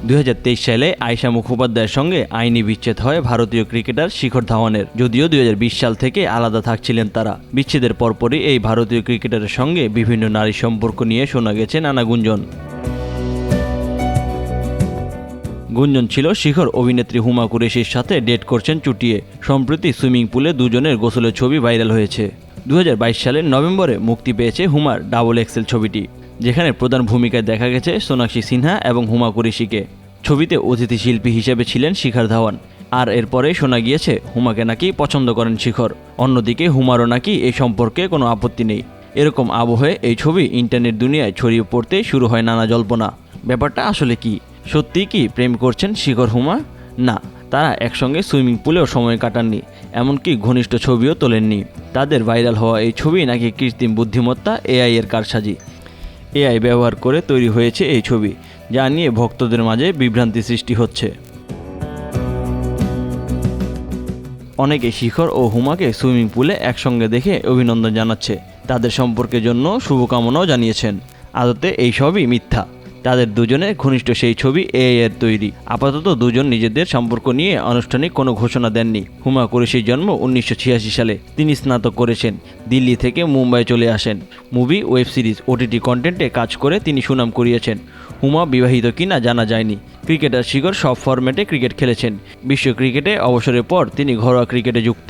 2023 সালে আয়েশা মুখোপাধ্যায়ের সঙ্গে আইনি বিচ্ছেদ হয় ভারতীয় ক্রিকেটার শিখর ধাওয়ানের। যদিও 2020 সাল থেকে আলাদা থাকছিলেন তারা। বিচ্ছেদের পরপরই এই ভারতীয় ক্রিকেটারের সঙ্গে বিভিন্ন নারী সম্পর্ক নিয়ে শোনা গেছে নানা গুঞ্জন। গুঞ্জন ছিল শিখর অভিনেত্রী হুমা কুরেশির সাথে ডেট করছেন চুটিয়ে। সম্প্রতি সুইমিং পুলে দুজনের গোসলের ছবি ভাইরাল হয়েছে। 2022 সালের নভেম্বরে মুক্তি পেয়েছে হুমার ডাবল এক্সেল ছবিটি, যেখানে প্রধান ভূমিকায় দেখা গেছে সোনাক্ষী সিনহা এবং হুমা কুরেশিকে। ছবিতে অতিথি শিল্পী হিসেবে ছিলেন শিখর ধাওয়ান। আর এরপরে শোনা গিয়েছে হুমাকে নাকি পছন্দ করেন শিখর। অন্যদিকে হুমারও নাকি এই সম্পর্কে কোনো আপত্তি নেই। এরকম আবহে এই ছবি ইন্টারনেট দুনিয়ায় ছড়িয়ে পড়তে শুরু হয় নানা জল্পনা। ব্যাপারটা আসলে কি? সত্যিই কি প্রেম করছেন শিখর হুমা? না, তারা একসঙ্গে সুইমিং পুলেও সময় কাটাননি, এমনকি ঘনিষ্ঠ ছবিও তোলেননি। তাদের ভাইরাল হওয়া এই ছবি নাকি কৃত্রিম বুদ্ধিমত্তা এআই এর কারসাজি। এআই ব্যবহার করে তৈরি হয়েছে এই ছবি, যা নিয়ে ভক্তদের মাঝে বিভ্রান্তি সৃষ্টি হচ্ছে। অনেকে শিখর ও হুমাকে সুইমিং পুলে একসঙ্গে দেখে অভিনন্দন জানাচ্ছে, তাদের সম্পর্কের জন্য শুভকামনাও জানিয়েছেন। আদতে এই সবই মিথ্যা। তাদের দুজনের ঘনিষ্ঠ সেই ছবি এআই এর তৈরি। আপাতত দুজন নিজেদের সম্পর্ক নিয়ে আনুষ্ঠানিক কোনো ঘোষণা দেননি। হুমা কুরেশির জন্ম 1986 সালে। তিনি স্নাতক করেছেন। দিল্লি থেকে মুম্বাই চলে আসেন। মুভি, ওয়েব সিরিজ, ওটিটি কন্টেন্টে কাজ করে তিনি সুনাম কুড়িয়েছেন। হুমা বিবাহিত কিনা জানা যায়নি। ক্রিকেটার শিখর সব ফরম্যাটে ক্রিকেট খেলেছেন। বিশ্ব ক্রিকেটে অবসরের পর তিনি ঘরোয়া ক্রিকেটে যুক্ত।